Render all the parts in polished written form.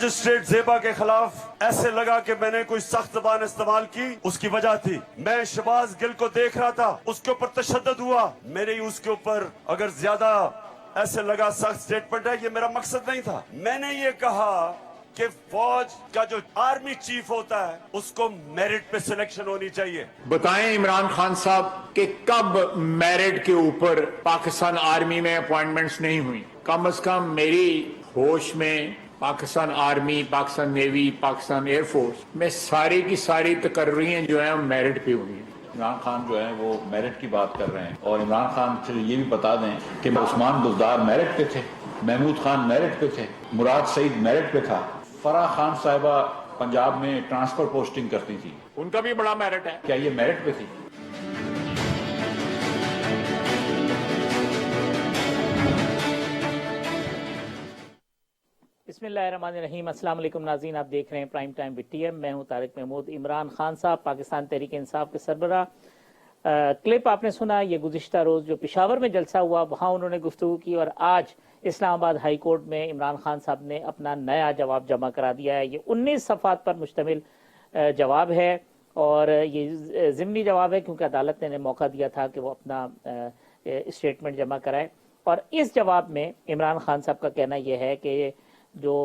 Magistrate जेबा के खिलाफ ऐसे लगा कि मैंने कोई सख्त जबान इस्तेमाल की, उसकी वजह थी मैं शहबाज गिल को देख रहा था, उसके ऊपर तशद्दुद हुआ, मेरे ही उसके ऊपर अगर ज्यादा ऐसे लगा सख्त स्टेटमेंट है, ये मेरा मकसद नहीं था। मैंने ये कहा कि फौज का जो आर्मी चीफ होता है उसको मेरिट पे सिलेक्शन होनी चाहिए। बताएं इमरान खान साहब कि कब मेरिट के ऊपर पाकिस्तान आर्मी में अपॉइंटमेंट्स नहीं हुई? कम से कम मेरी होश में Pakistan army, Pakistan navy, Pakistan air force में सारी की सारी तकर्रियां जो है मेरिट पे हुई। इमरान खान जो है वो मेरिट की बात कर रहे हैं, और इमरान खान से ये भी बता दें कि उस्मान बुज़दार मेरिट पे थे, महमूद खान मेरिट पे थे, मुराद सईद मेरिट पे था, फराह खान साहिबा पंजाब में ट्रांसफर पोस्टिंग करती थी, उनका भी बड़ा मेरिट है। क्या ये मेरिट पे थी? बिस्मिल्लाहिर्रहमानिर्रहीम। अस्सलाम वालेकुम नाज़रीन, आप देख रहे हैं प्राइम टाइम विद टीएम। मैं हूं तारिक महमूद। इमरान खान साहब पाकिस्तान तहरीक इंसाफ के सरबराह, क्लिप आपने सुना, ये गुज़िश्ता रोज़ जो पेशावर में जलसा हुआ वहाँ उन्होंने गुफ्तगू की, और आज इस्लामाबाद हाई कोर्ट में इमरान खान साहब ने अपना नया जवाब जमा करा दिया है। ये 19 सफ़ात पर मुश्तमिल जवाब है, और ये ज़िमनी जवाब है क्योंकि अदालत ने इन्हें मौका दिया था कि वो अपना स्टेटमेंट जमा कराए। और इस जवाब में इमरान खान साहब का कहना यह है कि जो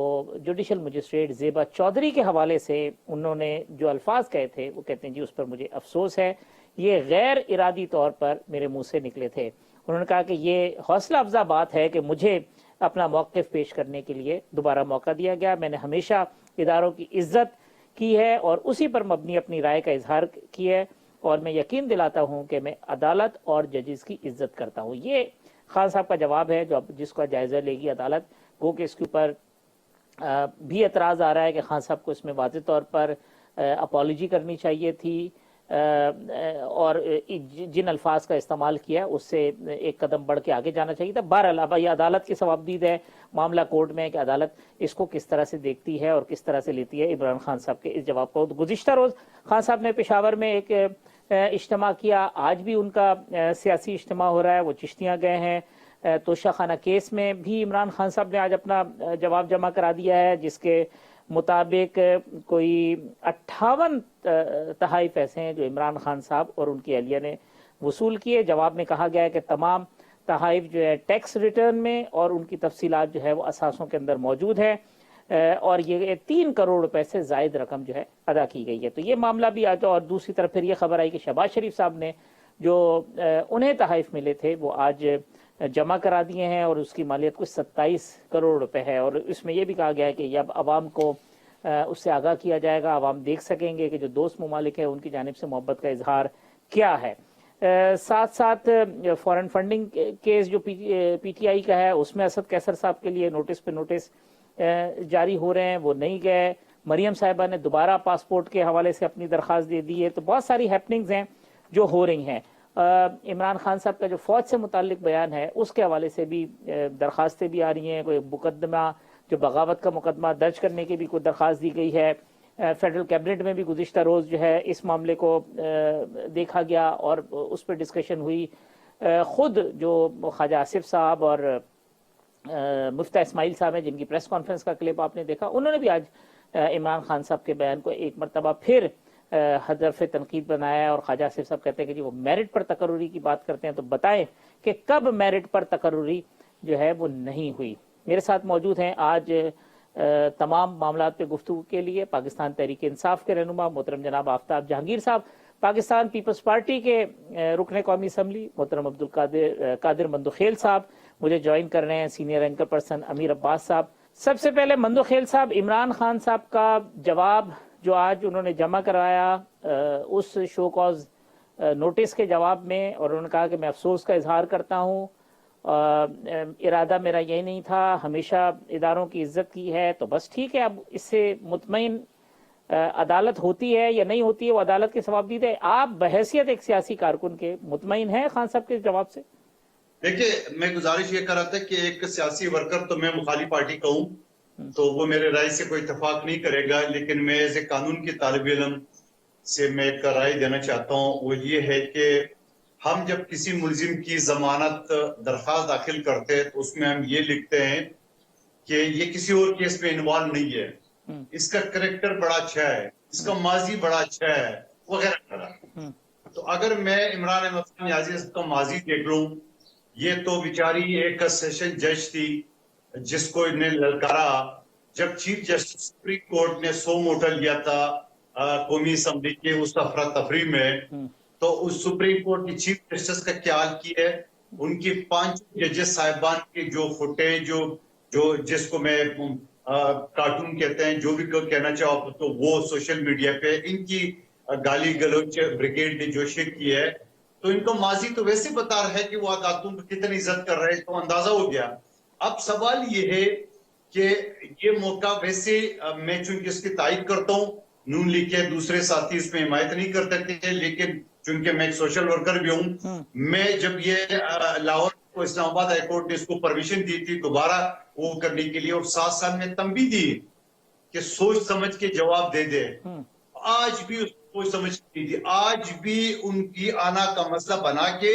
जुडिशल मजिस्ट्रेट ज़ेबा चौधरी के हवाले से उन्होंने जो अल्फाज कहे थे, वो कहते हैं जी उस पर मुझे अफसोस है, ये गैर इरादी तौर पर मेरे मुंह से निकले थे। उन्होंने कहा कि ये हौसला अफजा बात है कि मुझे अपना मौक़िफ़ पेश करने के लिए दोबारा मौका दिया गया। मैंने हमेशा इदारों की इज्जत की है और उसी पर मबनी अपनी राय का इजहार किया है, और मैं यकीन दिलाता हूँ कि मैं अदालत और जजेस की इज्जत करता हूँ। ये खान साहब का जवाब है जो जिसका जायज़ा लेगी अदालत। गो कि इसके ऊपर भी एतराज़ आ रहा है कि खान साहब को इसमें वाज़ेह तौर पर अपॉलॉजी करनी चाहिए थी, और जिन अल्फाज का इस्तेमाल किया उससे एक कदम बढ़ के आगे जाना चाहिए था। बहरहाल अब ये अदालत की सवाबदीद है, मामला कोर्ट में है कि अदालत इसको किस तरह से देखती है और किस तरह से लेती है इमरान खान साहब के इस जवाब को। गुज़िश्ता रोज़ खान साहब ने पेशावर में एक इज्तिमा किया, आज भी उनका सियासी इज्तिमा हो रहा है, वो चिश्तियाँ गए हैं। तोशा खाना केस में भी इमरान खान साहब ने आज अपना जवाब जमा करा दिया है, जिसके मुताबिक कोई 58 तहाइफ ऐसे हैं जो इमरान खान साहब और उनकी अहलिया ने वसूल किए। जवाब में कहा गया है कि तमाम तहाइफ जो है टैक्स रिटर्न में और उनकी तफसीलात जो है वो असासों के अंदर मौजूद है, और ये 3 करोड़ रुपए से ज़ायद रकम जो है अदा की गई है। तो ये मामला भी आज, और दूसरी तरफ फिर ये खबर आई कि शहबाज शरीफ साहब ने जो उन्हें तहाइफ मिले थे वो आज जमा करा दिए हैं, और उसकी मालियत कुछ 27 करोड़ रुपए है। और इसमें यह भी कहा गया है कि अब आवाम को उससे आगाह किया जाएगा, आवाम देख सकेंगे कि जो दोस्त ममालिक है उनकी जानिब से मोहब्बत का इजहार क्या है। साथ साथ फॉरेन फंडिंग केस जो पीटीआई का है उसमें असद कैसर साहब के लिए नोटिस पे नोटिस जारी हो रहे हैं, वो नहीं गए। मरियम साहिबा ने दोबारा पासपोर्ट के हवाले से अपनी दरख्वास्त दे दी है। तो बहुत सारी हैपनिंग्स हैं जो हो रही हैं। इमरान खान साहब का जो फ़ौज से मुताल्लिक बयान है उसके हवाले से भी दरख्वास्तें भी आ रही हैं। कोई मुकदमा जो बगावत का मुकदमा दर्ज करने की भी कोई दरख्वास्त दी गई है। फेडरल कैबिनेट में भी गुज़िश्ता रोज़ जो है इस मामले को देखा गया और उस पर डिस्कशन हुई। ख़ुद जो ख्वाजा आसिफ साहब और मुफ्ती इस्माइल साहब हैं जिनकी प्रेस कॉन्फ्रेंस का क्लिप आपने देखा, उन्होंने भी आज इमरान खान साहब के बयान को एक मरतबा फिर हदफ तनकीद बनाया, और ख्वाजा आसिफ साहब कहते हैं कि जी वो मेरिट पर तकर्रुरी की बात करते हैं, तो बताएं कि कब मेरिट पर तकर्रुरी जो है वो नहीं हुई। मेरे साथ मौजूद हैं आज तमाम मामलात पे गुफ्तगू के लिए पाकिस्तान तहरीक इंसाफ के रहनुमा मोहतरम जनाब आफ्ताब जहांगीर साहब, पाकिस्तान पीपल्स पार्टी के रुकन कौमी असम्बली मोहतरम अब्दुल कादिर मंदुखेल साहब मुझे ज्वाइन कर रहे हैं, सीनियर एंकर पर्सन अमीर अब्बास साहब। सबसे पहले मंदुखेल साहब, इमरान खान साहब का जवाब जो आज उन्होंने जमा करवाया उस शो कॉज नोटिस के जवाब में, और उन्होंने कहा कि मैं अफसोस का इजहार करता हूँ, इरादा मेरा यही नहीं था, हमेशा इदारों की इज्जत की है, तो बस ठीक है। अब इससे मुतमईन अदालत होती है या नहीं होती है वो अदालत के सवाबदीद है। आप बहैसियत एक सियासी कारकुन के मुतमईन हैं खान साहब के जवाब से? देखिए, मैं गुजारिश ये कर रहा था कि एक सियासी वर्कर तो मैं मुखालिफ पार्टी का हूँ, तो वो मेरे राय से कोई इतफाक नहीं करेगा, लेकिन मैं एज ए कानून की तालिब इल्म से मैं एक राय देना चाहता हूँ। वो ये है कि हम जब किसी मुलजिम की जमानत दरख्वास्त दाखिल करते हैं तो उसमें हम ये लिखते हैं कि ये किसी और केस में इन्वॉल्व नहीं है। इसका करेक्टर बड़ा अच्छा है, इसका माजी बड़ा अच्छा है वगैरह वगैरह। तो अगर मैं इमरान अहमद खान याजी का माजी देख लूं, ये तो बेचारी एक सेशन जज थी जिसको इन्हें ललकारा जब चीफ जस्टिस सुप्रीम कोर्ट ने 100 मोटर लिया था कौमी असम्बली के उस अफरा तफरी में। तो उस सुप्रीम कोर्ट की चीफ जस्टिस का क्या हाल किया है, उनकी 5 जजेस साहिबान के जो फुटेज जो जिसको मैं कार्टून कहते हैं, जो भी कहना चाहो तो वो सोशल मीडिया पे इनकी गाली गलौच ब्रिगेड ने जो शेयर की है, तो इनको माजी तो वैसे बता रहा है कि वो खातून को कितनी इज्जत कर रहे हैं, तो अंदाजा हो गया। अब सवाल ये है कि ये मौका वैसे मैं चूंकि इसकी तारीफ करता हूँ, नून लीग के दूसरे साथी इसमें हिमायत नहीं करते थे, लेकिन चूंकि मैं एक सोशल वर्कर भी हूँ, मैं जब ये लाहौर को इस्लामाबाद हाईकोर्ट ने इसको परमिशन दी थी दोबारा वो करने के लिए, और साथ साथ में तंबीह दी कि सोच समझ के जवाब दे दे, आज भी उसको सोच समझ के दी, आज भी उनकी आना का मसला बना के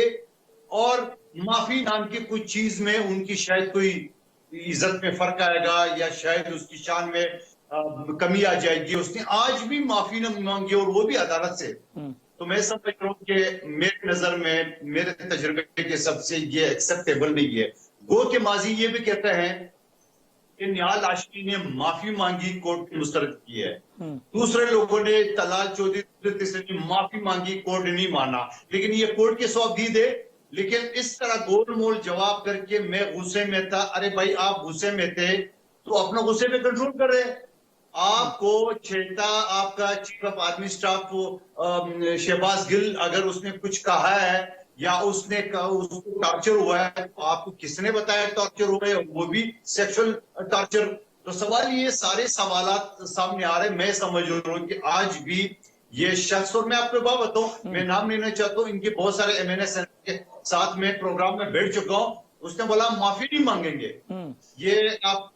और माफी नाम की कुछ चीज में उनकी शायद कोई इज्जत में फर्क आएगा या शायद उसकी शान में कमी आ जाएगी, उसने आज भी माफी न मांगी और वो भी अदालत से। तो मैं समझ रहा हूँ कि मेरे नजर में मेरे तजुर्बे के हिसाब से ये एक्सेप्टेबल नहीं है। गो के माजी ये भी कहते हैं कि निहाल हाशमी ने माफी मांगी, कोर्ट ने मुस्तरद की है, दूसरे लोगों ने तलाल चौधरी ने माफी मांगी, कोर्ट ने नहीं माना, लेकिन ये कोर्ट के सवाब दी दे। लेकिन इस तरह गोल मोल जवाब करके मैं गुस्से में था, अरे भाई आप गुस्से में थे तो अपना गुस्से पे कंट्रोल कर रहे हैं। आपको छेड़ता आपका chief of army staff Shahbaz Gill अगर उसने कुछ कहा है या उसने उसको टॉर्चर हुआ है, तो आपको किसने बताया टॉर्चर हुआ है, वो भी सेक्सुअल टॉर्चर। तो सवाल ये सारे सवालात सामने आ रहे हैं। मैं समझ रहा हूँ कि आज भी ये शख्स, और मैं आपको बात बताऊं, मैं नाम लेना चाहता हूँ, इनके बहुत सारे एमएनएस के साथ में प्रोग्राम में बैठ चुका हूँ, उसने बोला माफी नहीं मांगेंगे। ये आप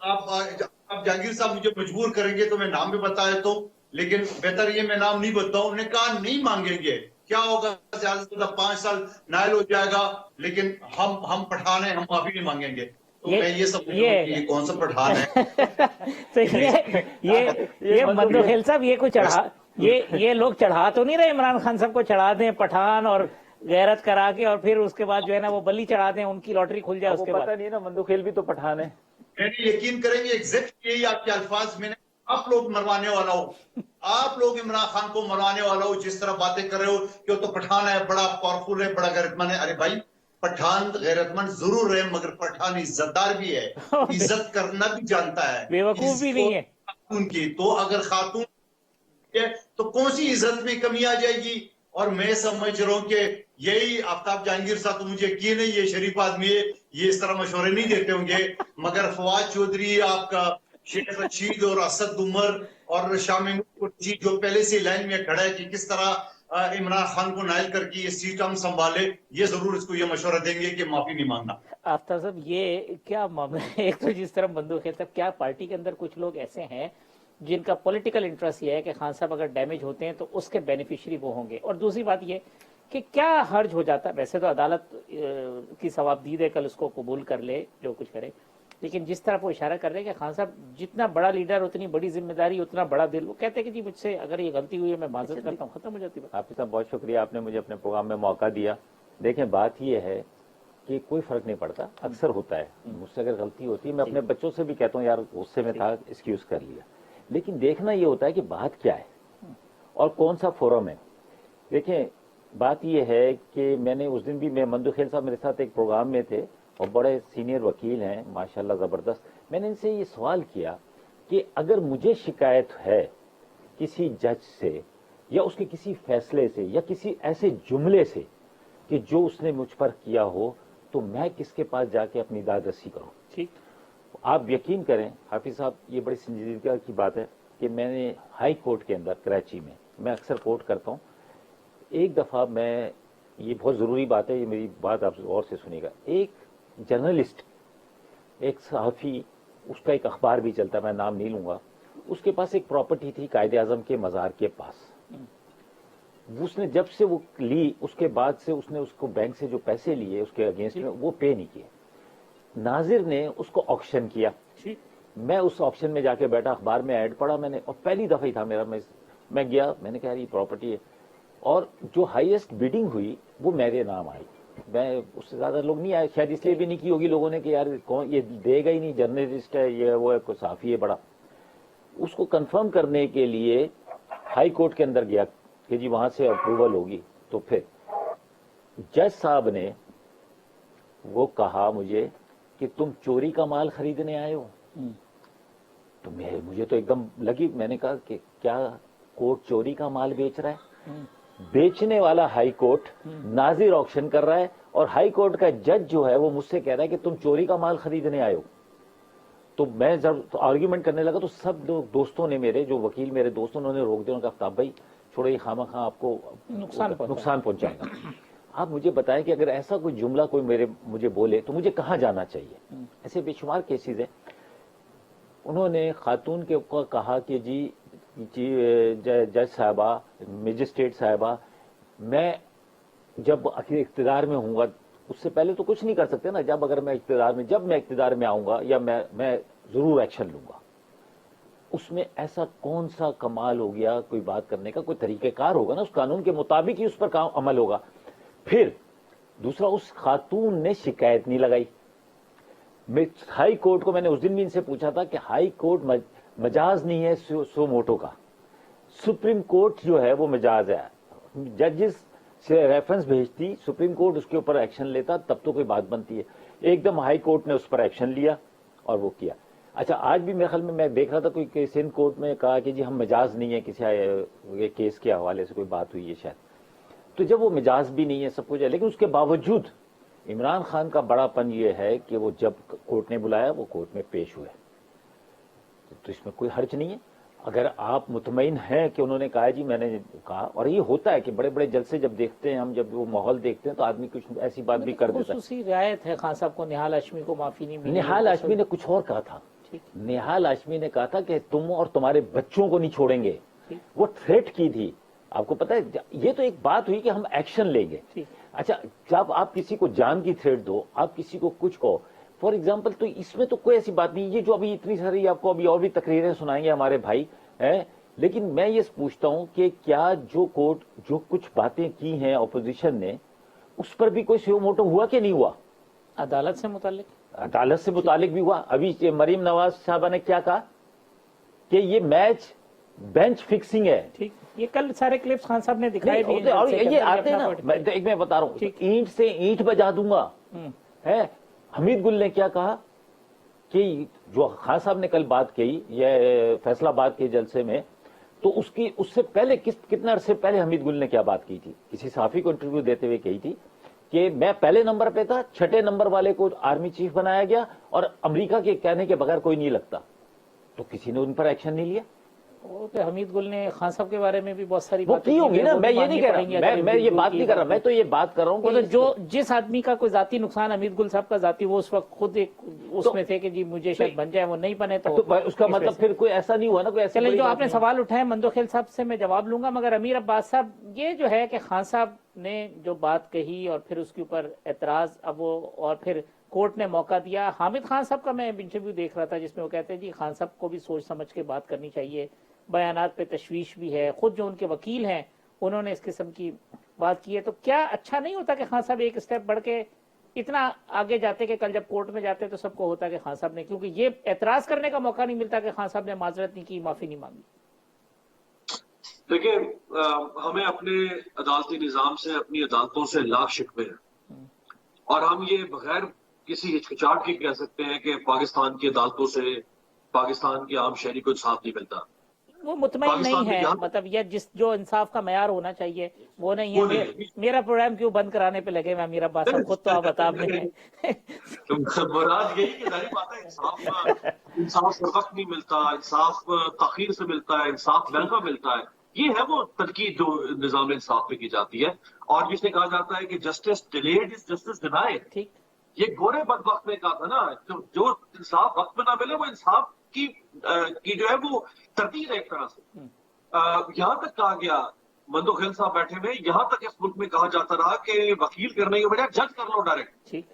जहांगीर साहब मुझे मजबूर करेंगे तो मैं नाम भी बता देता हूँ, लेकिन बेहतर ये मैं नाम नहीं बताऊं। उन्होंने कहा नहीं मांगेंगे, क्या होगा, ज्यादा से ज्यादा 5 साल नायल हो जाएगा, लेकिन हम पठान है, हम माफी नहीं मांगेंगे। तो मैं ये सब ये कौन सा पठान है? तो ये मंदोखेल साहब ये कुछ चढ़ा, ये लोग चढ़ा तो नहीं रहे इमरान खान साहब को, चढ़ा दें पठान और गैरत करा के और फिर उसके बाद जो है ना वो बली चढ़ा दें, उनकी लॉटरी खुल जाए उसके बाद। पता नहीं ना, मंदोखेल भी तो पठान है। मैंने यकीन करेंगे एग्जैक्ट यही आपके अल्फाज में आप लोग मरवाने वाला हो, आप लोग इमरान खान को मरवाने वाला हो, जिस तरह बातें कर रहे हो कि वो तो पठान है, बड़ा पावरफुल है, बड़ा गैरतमंद है। अरे भाई पठान गैरतमंद जरूर है, मगर पठान इज्जतदार भी है, इज्जत करना भी जानता है, बेवकूफ भी नहीं है उनकी। तो अगर खातून तो कौन सी इज्जत में कमी आ जाएगी? और मैं समझ रहा हूँ कि यही आफ्ताब जहांगीर साहब, तो मुझे यकीन है ये शरीफ आदमी है, ये इस तरह मशवरे नहीं देते होंगे, मगर फवाद चौधरी, आपका शेख रशीद और असद उमर और शाह महमूद जी जो पहले से लाइन में खड़ा है कि किस तरह इमरान खान को नायल करके ये सीट हम संभाले, ये जरूर इसको ये मशवरा देंगे कि माफी नहीं मांगना। आफ्ताब साहब ये क्या मामला है? एक तो जिस तरह बंदूक है, क्या पार्टी के अंदर कुछ लोग ऐसे हैं जिनका पॉलिटिकल इंटरेस्ट ये है कि खान साहब अगर डैमेज होते हैं तो उसके बेनिफिशियरी वो होंगे, और दूसरी बात ये कि क्या हर्ज हो जाता है, वैसे तो अदालत की सवाबदीद है, कल उसको कबूल कर ले जो कुछ करे, लेकिन जिस तरह वो इशारा कर रहे हैं कि खान साहब जितना बड़ा लीडर उतनी बड़ी जिम्मेदारी उतना बड़ा दिल, वो कहते हैं कि जी मुझसे अगर ये गलती हुई है मैं माजरत करता हूँ, खत्म हो जाती है। हाफिज साहब बहुत शुक्रिया, आपने मुझे अपने प्रोग्राम में मौका दिया। देखें बात ये है कि कोई फर्क नहीं पड़ता, अक्सर होता है, मुझसे अगर गलती होती है मैं अपने बच्चों से भी कहता हूँ यार गुस्से में था, एक्सक्यूज कर लिया, लेकिन देखना ये होता है कि बात क्या है और कौन सा फोरम है। देखें बात ये है कि मैंने उस दिन भी, मैं मंदोखेल साहब मेरे साथ एक प्रोग्राम में थे और बड़े सीनियर वकील हैं माशाल्लाह ज़बरदस्त, मैंने इनसे ये सवाल किया कि अगर मुझे शिकायत है किसी जज से या उसके किसी फैसले से या किसी ऐसे जुमले से कि जो उसने मुझ पर किया हो, तो मैं किसके पास जाके अपनी दाद रसी करूं? ठीक, आप यकीन करें हाफिज साहब, ये बड़ी संजीदगी की बात है कि मैंने हाई कोर्ट के अंदर कराची में, मैं अक्सर कोर्ट करता हूँ, एक दफ़ा मैं, ये बहुत ज़रूरी बात है, ये मेरी बात आप गौर से सुनिएगा, एक जर्नलिस्ट, एक सहाफ़ी, उसका एक अखबार भी चलता है, मैं नाम नहीं लूँगा, उसके पास एक प्रॉपर्टी थी कायदे आज़म के मज़ार के पास, उसने जब से वो ली उसके बाद से उसने उसको बैंक से जो पैसे लिए उसके अगेंस्ट में वो पे नहीं किए, नाजिर ने उसको ऑक्शन किया, मैं उस ऑप्शन में जाके बैठा, अखबार में ऐड पढ़ा मैंने, और पहली दफा ही था मेरा, मैं गया, मैंने कहा ये प्रॉपर्टी है, और जो हाईएस्ट बिडिंग हुई वो मेरे नाम आई। मैं उससे ज्यादा लोग नहीं आए, शायद इसलिए भी नहीं की होगी लोगों ने कि यार कौन ये देगा ही नहीं, जर्नलिस्ट है ये वो है, कोई साफी है बड़ा। उसको कंफर्म करने के लिए हाई कोर्ट के अंदर गया कि जी वहां से अप्रूवल होगी, तो फिर जज साहब ने वो कहा मुझे कि तुम चोरी का माल खरीदने आए हो। तो मुझे तो एकदम लगी, मैंने कहा कि क्या कोर्ट चोरी का माल बेच रहा है? बेचने वाला हाई कोर्ट नाजिर ऑक्शन कर रहा है, और हाई कोर्ट का जज जो है वो मुझसे कह रहा है कि तुम चोरी का माल खरीदने आए हो। तो मैं जब आर्ग्यूमेंट करने लगा तो सब दोस्तों ने, मेरे जो वकील मेरे दोस्तों, उन्होंने रोक दिया, उन्होंने कहा आफ्ताब भाई छोड़ो, ये खामा आपको नुकसान पहुंचाएगा। आप मुझे बताएं कि अगर ऐसा कोई जुमला कोई मुझे बोले तो मुझे कहां जाना चाहिए? ऐसे बेशुमार केसेस हैं। उन्होंने खातून के ऊपर कहा कि जी जज साहबा, मजिस्ट्रेट साहबा, मैं जब इख्तिदार में हूंगा, उससे पहले तो कुछ नहीं कर सकते ना, जब मैं इख्तिदार में आऊंगा या मैं जरूर एक्शन लूंगा। उसमें ऐसा कौन सा कमाल हो गया? कोई बात करने का कोई तरीकेकार होगा ना, उस कानून के मुताबिक ही उस पर काम अमल होगा। फिर दूसरा, उस खातून ने शिकायत नहीं लगाई। मैं हाई कोर्ट को, मैंने उस दिन भी इनसे पूछा था कि हाई कोर्ट मजाज नहीं है सो मोटो का, सुप्रीम कोर्ट जो है वो मजाज है। जजेस से रेफरेंस भेजती, सुप्रीम कोर्ट उसके ऊपर एक्शन लेता, तब तो कोई बात बनती है। एकदम हाई कोर्ट ने उस पर एक्शन लिया और वो किया। अच्छा, आज भी मेरे ख्याल में मैं देख रहा था कोई केस सिंध कोर्ट में कहा कि जी हम मिजाज नहीं है, किसी केस के हवाले से कोई बात हुई है शायद। तो जब वो मिजाज भी नहीं है, सब कुछ है, लेकिन उसके बावजूद इमरान खान का बड़ापन ये है कि वो जब कोर्ट ने बुलाया वो कोर्ट में पेश हुए। तो इसमें कोई हर्ज नहीं है। अगर आप मुतमईन हैं कि उन्होंने कहा जी, मैंने कहा, और ये होता है कि बड़े बड़े जलसे जब देखते हैं हम, जब वो माहौल देखते हैं तो आदमी कुछ ऐसी बात भी कर देता है। खुसूसी रियायत है खान साहब को, निहाल हाशमी को माफी नहीं मिली। निहाल हाशमी ने कुछ और कहा था। निहाल हाशमी ने कहा था कि तुम और तुम्हारे बच्चों को नहीं छोड़ेंगे, वो थ्रेट की थी। आपको पता है, ये तो एक बात हुई कि हम एक्शन लेंगे। अच्छा, जब आप किसी को जान की थ्रेट दो, आप किसी को कुछ कहो, फॉर एग्जाम्पल, तो इसमें तो कोई ऐसी बात नहीं। ये जो अभी इतनी सारी आपको अभी और भी तकरीरें सुनाएंगे हमारे भाई हैं, लेकिन मैं ये पूछता हूं कि क्या जो कोर्ट जो कुछ बातें की हैं ऑपोजिशन ने, उस पर भी कोई सुओ मोटो हुआ कि नहीं हुआ? अदालत से मुतालिक भी हुआ। अभी मरीम नवाज साहबा ने क्या कहा कि ये मैच बेंच फिक्सिंग है। ठीक, ये कल सारे क्लिप्स खान साहब ने दिखाए भी, और ये आते हैं ना, मैं बता रहा हूँ, ईंट से ईंट बजा दूंगा है। हमीद गुल ने क्या कहा कि जो खान साहब ने कल बात कही, ये फैसलाबाद के जलसे में, तो उससे पहले कितना अरसे पहले हमीद गुल ने क्या बात की थी? किसी साफी को इंटरव्यू देते हुए कही थी कि मैं पहले नंबर पे था, छठे नंबर वाले को आर्मी चीफ बनाया गया और अमेरिका के कहने के बगैर कोई नहीं लगता। तो किसी ने उन पर एक्शन नहीं लिया। हमीद गुल ने खान साहब के बारे में भी बहुत सारी बातें की होंगी ना, मैं ये नहीं कह रहा, मैं ये बात नहीं कर रहा, मैं तो ये बात कर रहा हूँ जो जिस आदमी का कोई जाती नुकसान हमीद गुल साहब का जाती, वो उस वक्त खुद एक उसमें थे कि जी मुझे शायद बन जाए, वो नहीं बने, तो उसका मतलब फिर कोई ऐसा नहीं हुआ ना, कोई ऐसा। चलें, जो आपने सवाल उठाए मंदोखेल साहब से मैं जवाब लूंगा, मगर अमीर अब्बास साहब, ये जो है कि खान साहब ने जो बात कही और फिर उसके ऊपर एतराज, अब वो और फिर कोर्ट ने मौका दिया। हामिद खान साहब का मैं इंटरव्यू देख रहा था जिसमें वो कहते हैं जी खान साहब को भी सोच समझ के बात करनी चाहिए, बयानात पे तशवीश भी है, खुद जो उनके वकील हैं उन्होंने इस किस्म की बात की है। तो क्या अच्छा नहीं होता कि खान साहब एक स्टेप बढ़ के इतना आगे जाते कि कल जब कोर्ट में जाते तो सबको होता कि खान साहब ने, क्योंकि ये एतराज करने का मौका नहीं मिलता कि खान साहब ने माजरत नहीं की, माफी नहीं मांगी। देखिए, हमें अपने अदालती निजाम से, अपनी अदालतों से लाख शिकवे हैं, और हम ये बगैर किसी हिचकिचाहट के कह सकते हैं कि पाकिस्तान की अदालतों से पाकिस्तान के आम शहरी को इंसाफ नहीं मिलता। वो मुतमईन नहीं है, मतलब ये जो इंसाफ का मयार होना चाहिए वो नहीं है। मेरा प्रोग्राम क्यों बंद कराने पे लगे मैं, मेरा बात खुद तो आप बता में मुराद यही कि जाहिर बात है, इंसाफ हर वक्त नहीं मिलता, इंसाफ तखीर से मिलता है, इंसाफ महंगा मिलता है। ये है वो तनकीद जो निजाम इंसाफ पे की जाती है, और जिसने कहा जाता है कि justice delayed is justice denied. ठीक, ये गोरे बदबख्त ने कहा था ना, जो इंसाफ वक्त में ना मिले वो इंसाफ की जो है वो तरतीब है एक तरह से। यहाँ तक कहा गया, मंदोखेल साहब बैठे में, यहाँ तक इस मुल्क में कहा जाता रहा कि वकील करने के बजाय जज कर लो डायरेक्ट। ठीक,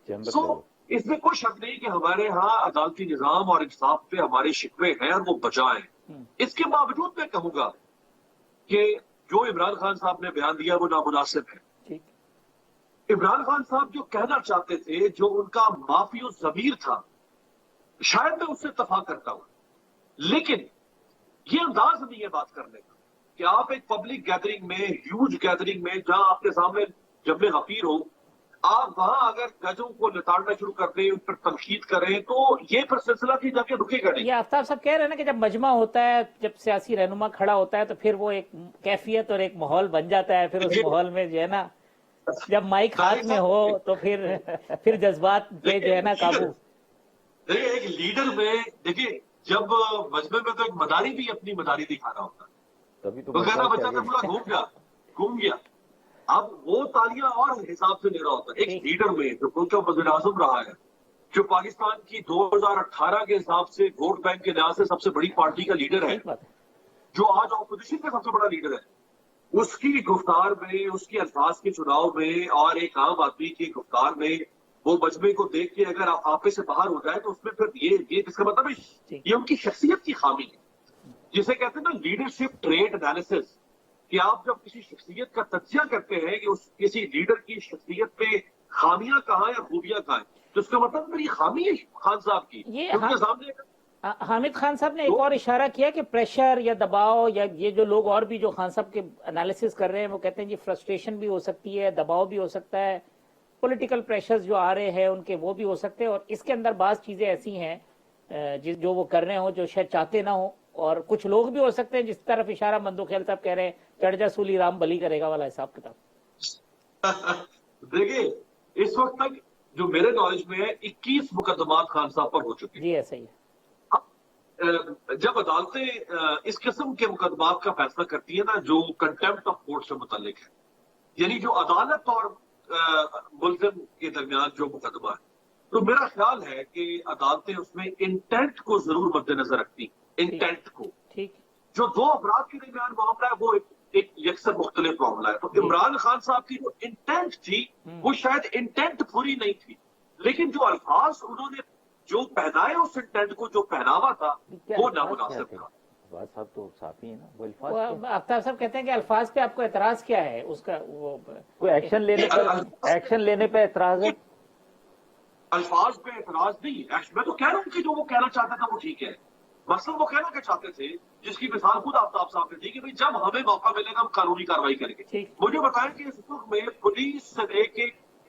सो इसमें कोई शक नहीं कि हमारे यहाँ अदालती निजाम और इंसाफ पे हमारे शिकवे हैं और वो बचा हैं। इसके बावजूद मैं कहूंगा कि जो इमरान खान साहब ने बयान दिया वो नामुनासिब है। ठीक। इमरान खान साहब जो कहना चाहते थे, जो उनका माफियो ज़मीर था, शायद मैं उससे इत्तफाक करता हूं, लेकिन ये अंदाज नहीं है बात करने का कि आप एक पब्लिक गैदरिंग में, ह्यूज गैदरिंग में, जहां आपके सामने जब गफीर हो, आप वहां अगर गजों को निताड़ना शुरू कर दें, उन पर तनकीद करें, तो ये फिर सिलसिला की जाके रुकेगा नहीं। ये आफ्ताब साहब कह रहे हैं ना कि जब मजमा होता है, जब सियासी रहनुमा खड़ा होता है, तो फिर वो एक कैफियत और एक माहौल बन जाता है। फिर उस माहौल में जो है ना, जब माइक हाथ में हो तो फिर जज्बात पे जो है ना काबू। देखिए एक लीडर में, देखिए जब मजमे में तो एक मदारी भी अपनी मदारी दिखा रहा होता है, तभी तो कहना बच्चा तो पूरा घूम गया। अब वो तालियां और हिसाब से ले रहा होता है। एक लीडर में जो वज़ीर आज़म रहा है, जो पाकिस्तान की 2018 के हिसाब से वोट बैंक के लिहाज से सबसे बड़ी पार्टी का लीडर है, जो आज ऑपोजिशन का सबसे बड़ा लीडर है, उसकी गुफ्तार में, उसके अल्फाज के चुनाव में और एक आम आदमी की गुफ्तार में वो मजमे को देख के अगर आपे से बाहर हो जाए, तो उसमें फिर ये इसका मतलब है ये उनकी शख्सियत की खामी है, जिसे कहते हैं ना लीडरशिप ट्रेट एनालिसिस, कि आप जब किसी शख्सियत का तज्जिया करते हैं कि उस किसी लीडर की शख्सियत पे खामियां कहाँ या खूबियां कहाँ हैं, तो इसका मतलब मेरी खामी है खान साहब की। ये उनके सामने हामिद खान साहब ने एक और इशारा किया कि प्रेशर या दबाव, या ये जो लोग और भी जो खान साहब के एनालिसिस कर रहे हैं, वो कहते हैं जी फ्रस्ट्रेशन भी हो सकती है, दबाव भी हो सकता है, पॉलिटिकल प्रेशर्स जो आ रहे हैं उनके वो भी हो सकते हैं, और इसके अंदर बात चीजें ऐसी हैं जो वो कर रहे हो जो शायद चाहते ना हो, और कुछ लोग भी हो सकते हैं जिस तरफ इशारा मंदोखेल साहब कह रहे हैं, चढ़ सूली राम बली करेगा वाला हिसाब किताब। देखिए इस वक्त तक जो मेरे नॉलेज में है 21 मुकदमात खान साहब पर हो चुके हैं। जी ऐसा ही है। जब अदालतें इस किस्म के मुकदमात का फैसला करती है ना, जो कंटेम्प्ट ऑफ कोर्ट से मुतालिक है, यानी जो अदालत और मुल्जिम के दरमियान जो मुकदमा है, तो मेरा ख्याल है कि अदालतें उसमें इंटेंट को जरूर मद्देनजर रखती, इंटेंट को। ठीक। जो दो अफराद के दरमियान मामला है वो एक यकसर मुख्तलिफ मामला है। तो इमरान खान साहब की जो इंटेंट थी वो शायद इंटेंट पूरी नहीं थी, लेकिन जो अल्फाज उन्होंने जो पहनाए उस इंटेंट को, जो पहनावा था, वो नामुनासिब था। बात साहब तो साफ ही है ना, वो अल्फाज आफ्ताब साहब कहते हैं कि अल्फाज पे आपको एतराज क्या है, उसका वो कोई एक्शन लेने पे एतराज है। अल्फाज पे एतराज नहीं, मैं तो कह रहा हूँ कि जो वो कहना चाहता था वो ठीक है। मसलन वो कहना क्या चाहते थे, जिसकी मिसाल खुद आफ्ताब साहब ने दी कि भाई जब हमें मौका मिलेगा हम कानूनी कार्रवाई करेंगे। मुझे बताएं कि इस वक्त में पुलिस से लेके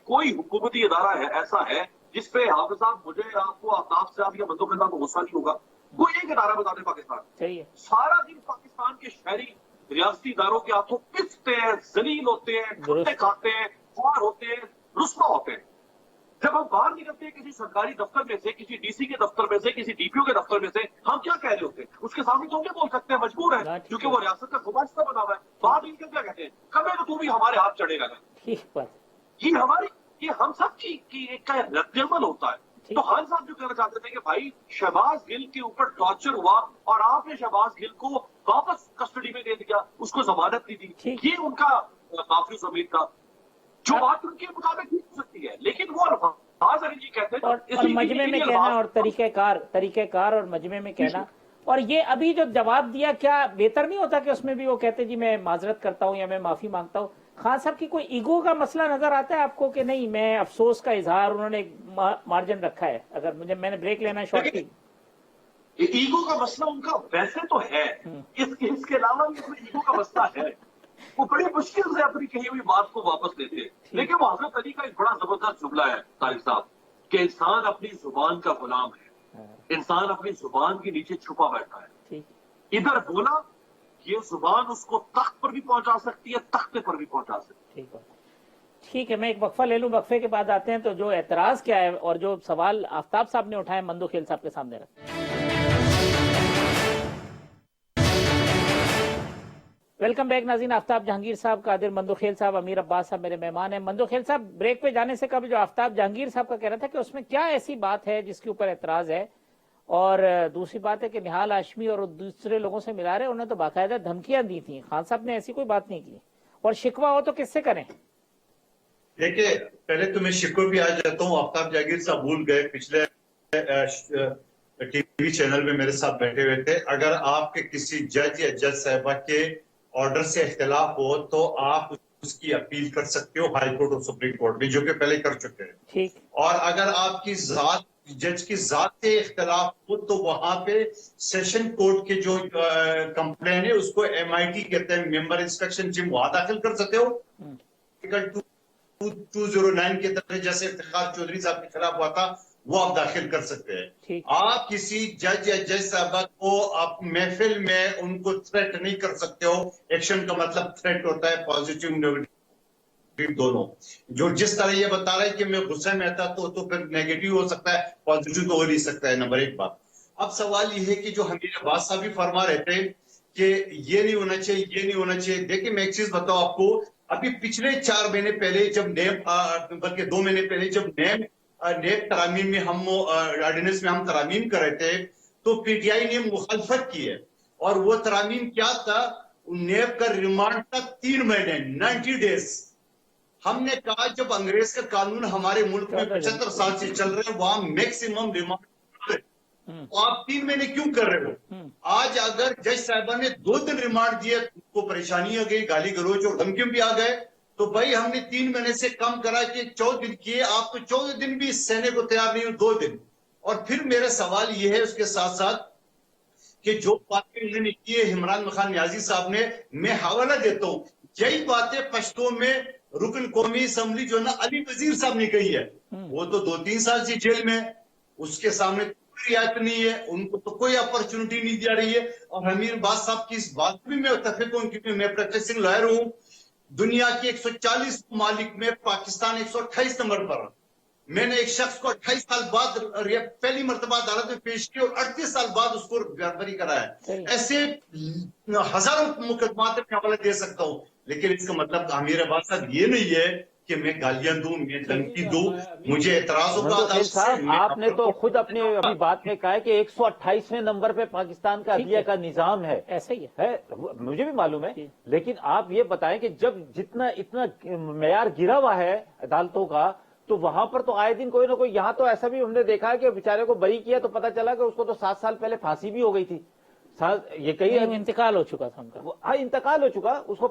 कोई हुकूमती इदारा है ऐसा है जिसपे हाफिज साहब, मुझे, आपको, आफ्ताब साहब या मंदोखेल साहब को गुस्सा नहीं होगा? कोई एक इदारा बता दे पाकिस्तान। सही है। सारा दिन पाकिस्तान के शहरी रियासती इदारों के हाथों पिसते हैं, जलील होते हैं, ठुट्टे खाते हैं, ख्वार होते हैं, रुस्वा होते हैं। जब हम बाहर निकलते हैं किसी सरकारी दफ्तर में से, किसी डीसी के दफ्तर में से, किसी डीपीओ के दफ्तर में से, हम क्या कह रहे होते हैं? उसके सामने तो हम बोल सकते हैं, मजबूर है, क्योंकि वो रियासत का गुमाश्ता बना हुआ है। बाहर निकल क्या कहते हैं, कभी तो तू भी हमारे हाथ चढ़ेगा ना। ठीक बात। ये हम सब की एक रद्द-ए-अमल होता है। तो खान साहब जो कहना चाहते थे कि भाई शहबाज गिल के ऊपर टॉर्चर हुआ और आपने शहबाज गिल को वापस कस्टडी में दे दिया, उसको जमानत दी थी, ये उनका माफी ज़मीर था। जो बात उनके मुताबिक ठीक हो सकती है, लेकिन वो अल्फाज अगर ये कहते हैं और मजमे में कहना और तरीक़ेकार और मजमे में कहना, और ये अभी जो जवाब दिया, क्या बेहतर नहीं होता कि उसमें भी वो कहते जी मैं माजरत करता हूँ या मैं माफी मांगता हूँ? खान साहब की कोई ईगो का मसला नजर आता है आपको कि नहीं, मैं अफसोस का इजहार, उन्होंने मार्जिन रखा है? अगर मैंने ब्रेक लेना शॉर्ट की। ईगो का मसला उनका वैसे तो है, इसके अलावा भी कोई ईगो का मसला है। वो बड़ी मुश्किल से अपनी कही हुई बात को वापस लेते हैं, लेकिन वो हजरत अली का एक बड़ा जबरदस्त जुमला है तारिक साहब, कि इंसान अपनी जुबान का गुलाम है, इंसान अपनी जुबान के नीचे छुपा बैठा है। इधर बोला, ये जुबान उसको तख्त पर भी पहुंचा सकती है, तख्ते पर भी पहुंचा सकती है। ठीक है, मैं एक वक्फा ले लूं, वक्फे के बाद आते हैं। तो जो एतराज क्या है और जो सवाल आफ्ताब साहब ने उठाए, मंदोखेल साहब के सामने रखते हैं। वेलकम बैक नाज़रीन। आफ्ताब जहांगीर साहब, कादिर मंदोखेल साहब, अमीर अब्बास साहब मेरे मेहमान हैं। मंदोखेल साहब, ब्रेक पे जाने से कभी जो आफ्ताब जहांगीर साहब का कह रहा था कि उसमें क्या ऐसी बात है जिसके ऊपर एतराज है, और दूसरी बात है कि निहाल हाशमी और दूसरे लोगों से मिला रहे, उन्होंने तो बाकायदा धमकियां दी थी। खान साहब ने ऐसी कोई बात नहीं की, और शिकवा हो तो किससे करें? देखिए, पहले तो मैं शिको भी आ जाता हूँ, आफ्ताब जागीर साहब भूल गए, पिछले टीवी चैनल में मेरे साथ बैठे हुए थे। अगर आपके किसी जज या जज साहिबा के ऑर्डर से इख्तिलाफ हो तो आप उसकी अपील कर सकते हो हाई कोर्ट और सुप्रीम कोर्ट में, जो कि पहले कर चुके हैं। ठीक। और अगर आपकी जात, जज की जात से इख्तिलाफ हो तो वहां पे सेशन कोर्ट के जो कंप्लेन है उसको MIT कहते हैं, मेंबर इंस्ट्रक्शन टीम, वहां दाखिल कर सकते हो। आर्टिकल 209 के तहत जैसे इफ्तिखार चौधरी साहब के खिलाफ हुआ था, वो आप दाखिल कर सकते हैं। आप किसी जज या जज साहबा को आप महफिल में उनको थ्रेट नहीं कर सकते हो। एक्शन का मतलब थ्रेट होता है, पॉजिटिव नेगेटिव दोनों। जो जिस तरह ये बता रहा है कि मैं गुस्से में था तो फिर नेगेटिव हो सकता है, पॉजिटिव तो हो नहीं सकता है। नंबर एक बात। अब सवाल ये है कि जो हमीर अब्बास साहब भी फरमा रहे थे कि ये नहीं होना चाहिए, ये नहीं होना चाहिए। देखिए, मैं एक चीज बताऊं आपको, अभी पिछले 4 महीने पहले जब बल्कि 2 महीने पहले जब नेब तरामीम में हम ऑर्डिनेंस में हम तरामीम कर रहे थे तो PTI ने मुखालफत की है। और वो तरामीम क्या था, नेब का रिमांड था 3 महीने, 90 डेज। हमने कहा जब अंग्रेज का कानून हमारे मुल्क में 75 साल से चल रहे हैं, वहां मैक्सिमम रिमांड, तो आप 3 महीने क्यों कर रहे हो? आज अगर जज साहबा ने 2 दिन रिमांड दिए, उनको परेशानी आ गई, गाली गलोच और धमकियों भी आ गए, तो भाई हमने 3 महीने से कम करा कि 14 दिन किए। आप तो 14 दिन भी सहने को तैयार नहीं हो, 2 दिन। और फिर मेरा सवाल यह है उसके साथ साथ कि जो बातें उन्होंने की है इमरान खान नियाजी साहब ने, मैं हवाला देता हूं, यही बातें पश्तो में रुकन कौमी असम्बली जो ना अली वजीर साहब ने कही है। वो तो 2-3 साल से जेल में, उसके सामने कोई रियायत नहीं है, उनको तो कोई अपॉर्चुनिटी नहीं दी जा रही है। और हमीर अब्बास साहब की इस बात भी मैं मुत्तफिक हूं, क्योंकि मैं प्रैक्टिसिंग लॉयर हूं। दुनिया के 140 ममालिक में पाकिस्तान 128 नंबर पर। मैंने एक शख्स को 28 साल बाद पहली मर्तबा अदालत में पेश किया और 38 साल बाद उसको बरी कराया। ऐसे हजारों मुकदमात में हवाला दे सकता हूं, लेकिन इसका मतलब हमीर अब्बास साहब ये नहीं है कि मैं गालियां दूं, मैं धमकी दूं, मुझे एतराज होगा। साहब, आपने तो खुद अपने अभी बात में कहा है कि 128वें नंबर पे पाकिस्तान का अदलिया का निजाम है। ऐसा ही है, मुझे भी मालूम है, लेकिन आप ये बताएं कि जब जितना इतना मेयार गिरा हुआ है अदालतों का, तो वहां पर तो आए दिन कोई ना कोई, यहाँ तो ऐसा भी हमने देखा है कि बेचारे को बरी किया तो पता चला कि उसको तो 7 साल पहले फांसी भी हो गई थी। ये कई इंतकाल हो चुका था उनका। हाँ, इंतकाल हो चुका, उसको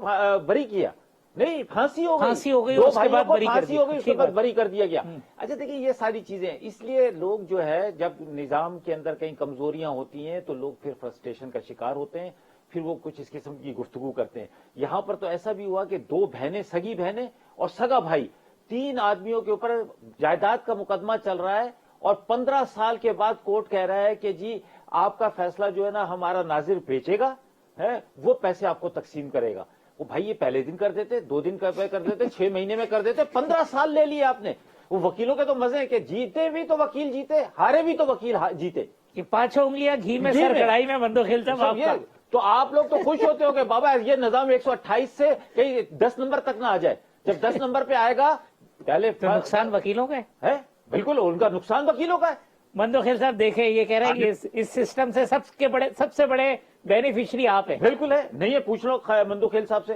बरी किया नहीं, फांसी हो गई, उसके बाद बरी कर दी, उसके बाद बरी कर दिया गया। अच्छा देखिए, ये सारी चीजें, इसलिए लोग जो है जब निजाम के अंदर कहीं कमजोरियां होती हैं तो लोग फिर फ्रस्ट्रेशन का शिकार होते हैं, फिर वो कुछ इस किस्म की गुफ्तगू करते हैं। यहां पर तो ऐसा भी हुआ कि 2 बहनें, सगी बहनें और सगा भाई, 3 आदमियों के ऊपर जायदाद का मुकदमा चल रहा है और 15 साल के बाद कोर्ट कह रहा है कि जी आपका फैसला जो है ना हमारा नाजिर बेचेगा, है वो पैसे आपको तकसीम करेगा। वो भाई ये पहले दिन कर देते, 2 दिन कर देते, 6 महीने में कर देते, 15 साल ले लिए आपने। वो वकीलों के तो मजे हैं कि जीते भी तो वकील जीते, हारे भी तो वकील जीते। कि 5 उंगलियां घी में सर कढ़ाई में बंदो खेलता आपका। तो आप लोग तो खुश होते हो कि बाबा ये निजाम 128 से कहीं 10 नंबर तक ना आ जाए। जब 10 नंबर पे आएगा पहले तो नुकसान वकीलों का है, बिल्कुल उनका नुकसान वकीलों का है। मंदोखेल साहब देखे, ये कह रहे हैं कि इस सिस्टम से सबसे बड़े बेनिफिशियरी आप है। बिल्कुल है, नहीं है, पूछ लो मंदोखेल साहब से,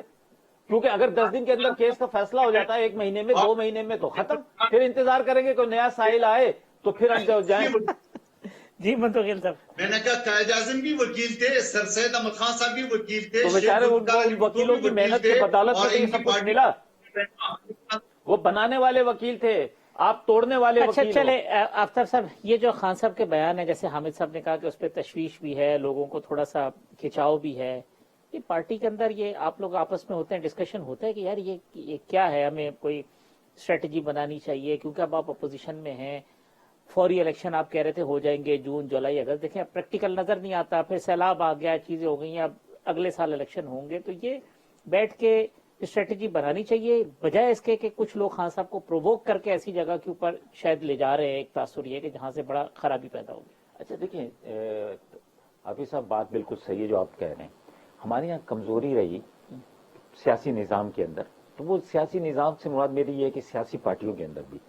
क्योंकि अगर 10 दिन के अंदर केस का फैसला हो जाता है, 1 महीने में, 2 महीने में तो खत्म। फिर इंतजार करेंगे कोई नया साहिल आए तो फिर हम जाएंगे। जी मंदोखेल साहब, मैंने कहा कायद आज़म भी वकील थे, सर सैयद अहमद खान साहब भी वकील थे, तो बेचारे उनको वकीलों की मेहनत की बदौलत में सब कुछ मिला। वो बनाने वाले वकील थे, आप तोड़ने वाले अच्छा वकील। चले आफ्ताब साहब, ये जो खान साहब के बयान है, जैसे हामिद साहब ने कहा कि उस पर तशवीश भी है, लोगों को थोड़ा सा खिंचाव भी है, ये पार्टी के अंदर ये आप लोग आपस में होते हैं, डिस्कशन होता है कि यार ये क्या है, हमें कोई स्ट्रेटजी बनानी चाहिए, क्योंकि अब आप अपोजिशन में हैं, फौरी इलेक्शन आप कह रहे थे हो जाएंगे जून जुलाई अगस्त, देखें प्रैक्टिकल नजर नहीं आता, फिर सैलाब आ गया, चीजें हो गई, अब अगले साल इलेक्शन होंगे, तो ये बैठ के स्ट्रेटेजी बनानी चाहिए बजाय इसके कि कुछ लोग खान साहब को प्रोवोक करके ऐसी जगह के ऊपर शायद ले जा रहे हैं, एक तासुर ये कि जहां से बड़ा खराबी पैदा होगी। अच्छा देखिए हाफिज साहब, बात बिल्कुल सही है जो आप कह रहे हैं। हमारे यहाँ कमजोरी रही सियासी निज़ाम के अंदर, तो वो सियासी निज़ाम से मुराद मेरी ये है कि सियासी पार्टियों के अंदर भी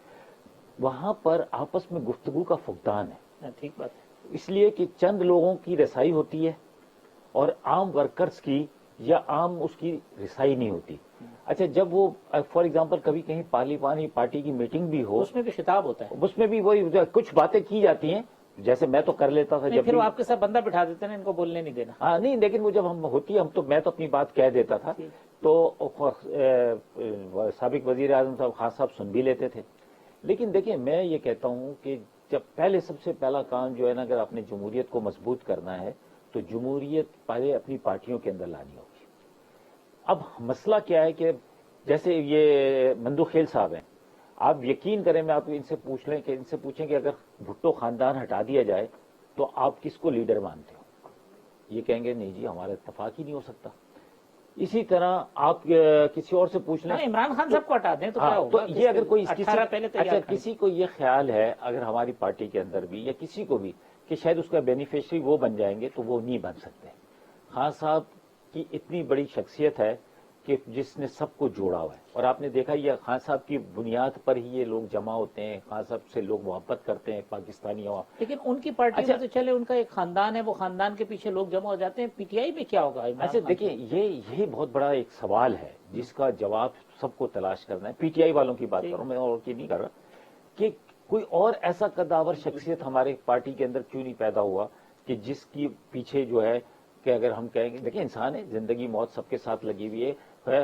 वहां पर आपस में गुफ्तगू का फुकदान है। ठीक बात है, इसलिए कि चंद लोगों की रसाई होती है और आम वर्कर्स की या आम उसकी रिसाई नहीं होती। अच्छा, जब वो फॉर एग्जांपल कभी कहीं पार्लिमानी पार्टी की मीटिंग भी हो, उसमें भी खिताब होता है, उसमें भी वही कुछ बातें की जाती हैं, जैसे मैं तो कर लेता था नहीं, जब फिर भी, वो आपके साथ बंदा बिठा देते हैं, इनको बोलने नहीं देना। हाँ नहीं, लेकिन वो जब हम होती है मैं तो अपनी बात कह देता था, तो साबिक वजीर आजम साहब खान साहब सुन भी लेते थे। लेकिन देखिए, मैं ये कहता हूँ कि जब पहले सबसे पहला काम जो है ना, अगर आपने जमहूरियत को मजबूत करना है तो जमहूरियत पहले अपनी पार्टियों के अंदर लानी होगी। अब मसला क्या है कि जैसे ये मंदुखेल साहब हैं, आप यकीन करें, मैं आपको इनसे पूछें कि अगर भुट्टो खानदान हटा दिया जाए तो आप किसको लीडर मानते हो? ये कहेंगे नहीं जी, हमारा इत्तेफाक ही नहीं हो सकता। इसी तरह आप किसी और से पूछ लें, इमरान खान साहब को हटा दें तो क्या होगा? तो ये अगर कोई किसी को ये ख्याल है अगर हमारी पार्टी के अंदर भी या किसी को भी कि शायद उसका बेनिफिशियरी वो बन जाएंगे, तो वो नहीं बन सकते। खान साहब की इतनी बड़ी शख्सियत है कि जिसने सबको जोड़ा हुआ है, और आपने देखा ये खान साहब की बुनियाद पर ही ये लोग जमा होते हैं, खान साहब से लोग मोहब्बत करते हैं, पाकिस्तानी हो। लेकिन उनकी पार्टी में तो चले, उनका एक खानदान है, वो खानदान के पीछे लोग जमा हो जाते हैं, पीटीआई में क्या होगा? अच्छा देखिए, ये बहुत बड़ा एक सवाल है जिसका जवाब सबको तलाश करना है। पीटीआई वालों की बात कर रहा हूं मैं, और की नहीं कर रहा, कि कोई और ऐसा कद्दावर शख्सियत हमारे पार्टी के अंदर क्यों नहीं पैदा हुआ कि जिसकी पीछे जो है कि अगर हम कहेंगे, देखिए इंसान है, जिंदगी मौत सबके साथ लगी हुई है,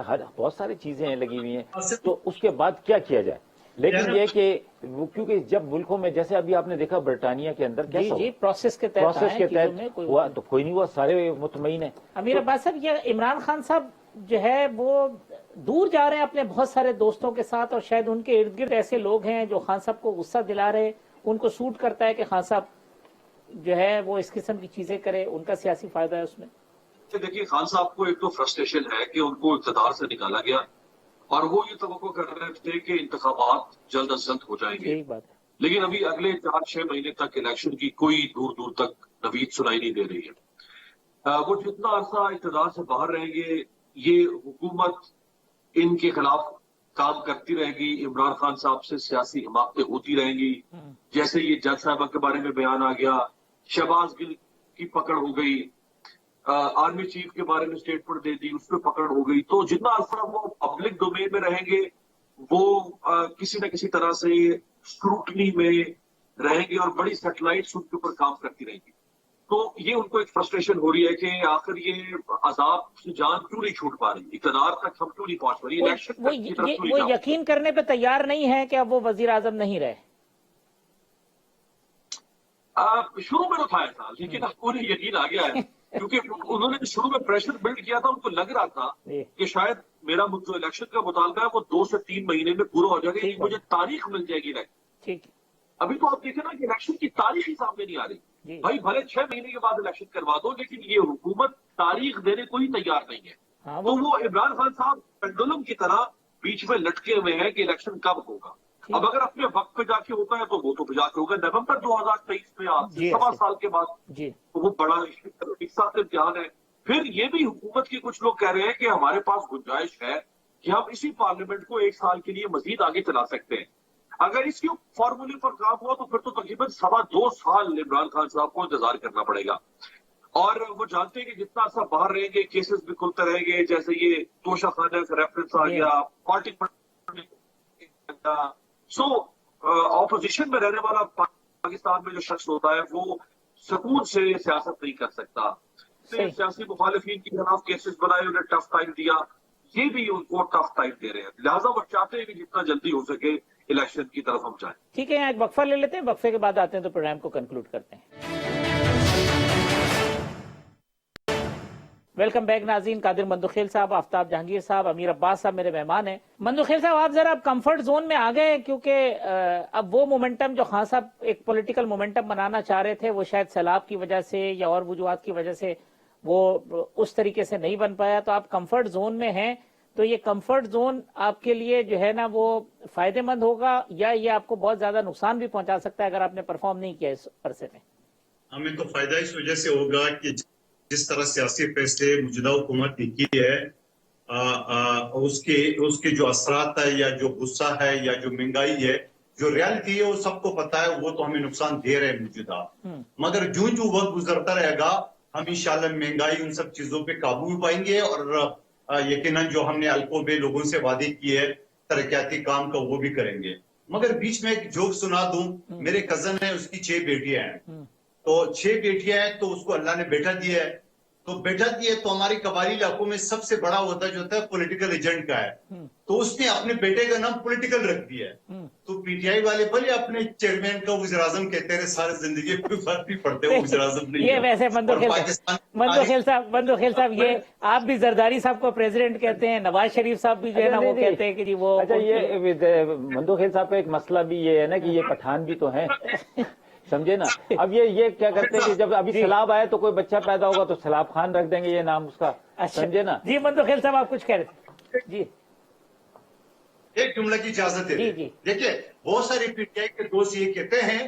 हर बहुत सारी चीजें लगी हुई हैं, तो उसके बाद क्या किया जाए? लेकिन ये कि क्योंकि जब मुल्कों में, जैसे अभी आपने देखा ब्रिटानिया के अंदर कैसा जी, प्रोसेस के तहत हुआ, तो कोई नहीं हुआ, सारे मुतमईन है। अमीर अब्बास साहब, ये इमरान खान साहब जो है वो दूर जा रहे हैं अपने बहुत सारे दोस्तों के साथ, और शायद उनके इर्द गिर्द ऐसे लोग हैं जो खान साहब को गुस्सा दिला रहे, उनको सूट करता है कि खान साहब जो है वो इस किस्म की चीजें करे, उनका सियासी फायदा है उसमें। देखिए, खान साहब को एक तो फ्रस्ट्रेशन है कि उनको इक़्तिदार से निकाला गया, और वो ये तवक्को कर रहे थे कि इंतखाबात जल्द अज जल्द हो जाएंगे। यही बात है। लेकिन अभी अगले 4-6 महीने तक इलेक्शन की कोई दूर दूर तक नवीद सुनाई नहीं दे रही है। वो जितना अरसा इक़्तिदार से बाहर रहेंगे, ये हुकूमत इनके खिलाफ काम करती रहेगी, इमरान खान साहब से सियासी हिमाकतें होती रहेंगी। जैसे ये जज साहबा के बारे में बयान आ गया, शहबाज गिल की पकड़ हो गई, आर्मी चीफ के बारे में स्टेटमेंट दे दी, उस पर पकड़ हो गई। तो जितना अरसा वो पब्लिक डोमेन में रहेंगे, वो किसी न किसी तरह से स्क्रूटनी में रहेंगे, और बड़ी सैटेलाइट्स उनके ऊपर काम करती रहेंगी। तो ये उनको एक फ्रस्ट्रेशन हो रही है कि आखिर ये अजाब से जान क्यों नहीं छूट पा रही, इक़्तिदार तक हम क्यों नहीं पहुंच पा रही, इलेक्शन वो यकीन करने पे तैयार नहीं है कि अब वो वजीर आजम नहीं रहे। शुरू में तो था ऐसा, लेकिन अब उन्हें यकीन आ गया है, क्योंकि उन्होंने शुरू में प्रेशर बिल्ड किया था, उनको लग रहा था कि शायद मेरा जो इलेक्शन का मुतालबा है वो 2 से 3 महीने में पूरा हो जाएगा, मुझे तारीख मिल जाएगी इलेक्शन। ठीक, अभी तो आप देखें ना कि इलेक्शन की तारीख ही सामने नहीं आ रही। भाई भले 6 महीने के बाद इलेक्शन करवा दो, लेकिन ये हुकूमत तारीख देने को ही तैयार नहीं है। तो वो इमरान खान साहब पेंडुलम की तरह बीच में लटके हुए हैं कि इलेक्शन कब होगा। अब अगर अपने वक्त पे जाके होता है तो वो तो जाके होगा नवंबर 2023 में, आज से 7 साल के बाद। तो वो बड़ा एक साथ इम्तिहान है। फिर ये भी हुकूमत के कुछ लोग कह रहे हैं कि हमारे पास गुंजाइश है कि हम इसी पार्लियामेंट को 1 साल के लिए मजीद आगे चला सकते हैं। अगर इसके फॉर्मूले पर काम हुआ तो फिर तो तकरीबन 2.25 साल इमरान खान साहब को इंतजार करना पड़ेगा। और वो जानते हैं कि जितना अरसा बाहर रहेंगे केसेस भी खुलते रहेंगे, जैसे ये तोशा खाना का रेफरेंस आ गया, पार्टी ऑपोजिशन में रहने वाला पाकिस्तान में जो शख्स होता है वो सुकून से सियासत नहीं कर सकता। सियासी मुखालिफिन के खिलाफ केसेस बनाए, उन्हें टफ टाइम दिया, ये भी उनको टफ टाइम दे रहे हैं। लिहाजा वो चाहते हैं कि जितना जल्दी हो सके इलेक्शन की तरफ हम जाएं। ठीक है, एक वक्फा ले लेते हैं, वक्फे के बाद आते हैं तो प्रोग्राम को कंक्लूड करते हैं। वेलकम बैक नाज़रीन। कादिर मंदुखेल साहब, आफ्ताब जहांगीर साहब, अमीर अब्बास साहब मेरे मेहमान हैं। मंदुखेल साहब, आप जरा कंफर्ट जोन में आ गए, क्योंकि अब वो मोमेंटम जो खान साहब एक पॉलिटिकल मोमेंटम बनाना चाह रहे थे, वो शायद सैलाब की वजह से या और वजूहात की वजह से वो उस तरीके से नहीं बन पाया। तो आप कंफर्ट जोन में हैं, तो ये कंफर्ट जोन आपके लिए जो है ना वो फायदेमंद होगा या ये आपको बहुत ज्यादा नुकसान भी पहुंचा सकता है अगर आपने परफॉर्म नहीं किया इस अरसे में? हमें तो फायदा इस वजह से होगा कि जिस तरह सियासी फैसले मौजूदा हुकूमत ने की है, उसके जो असरात है या जो गुस्सा है या जो महंगाई है, जो रियलिटी है वो सबको पता है, वो तो हमें नुकसान दे रहे हैं मौजूदा। मगर जो वक्त गुजरता रहेगा हम इंशाल्लाह महंगाई उन सब चीजों पे काबू भी पाएंगे और यकीनन जो हमने अलकोबे लोगों से वादे किए है तरक्याती काम का वो भी करेंगे। मगर बीच में एक जोक सुना दूं, मेरे कजन है, उसकी 6 बेटियां हैं, तो 6 बेटियां हैं तो उसको अल्लाह ने बेटा दिया है, तो बेटा दिया तो हमारे कबायली इलाकों में सबसे बड़ा होता जो होता है पॉलिटिकल एजेंट का है, तो उसने अपने बेटे का नाम पॉलिटिकल रख दिया है। तो पीटीआई वाले भले अपने चेयरमैन का वज़ीर आज़म कहते रहे सारी जिंदगी, कोई फर्क नहीं पड़ता, वो वज़ीर आज़म नहीं ये है। वैसे और मंदोखेल पाकिस्तान साहब ये आप भी जरदारी साहब को प्रेसिडेंट कहते हैं, नवाज शरीफ साहब भी जो है ना वो कहते हैं कि जी वो अच्छा, ये मंदोखेल साहब का एक मसला भी ये है ना कि ये पठान भी तो हैं, समझे ना। अब ये क्या करते हैं कि जब अभी सैलाब आए तो कोई बच्चा पैदा होगा तो सैलाब खान रख देंगे ये नाम उसका, समझे ना। जी मंदोखेल साहब आप कुछ कह रहे थे जी। एक जुमला की इजाजत दे जी, दें। जी। देखिए बहुत सारे पीटीआई के दोस्त ये कहते हैं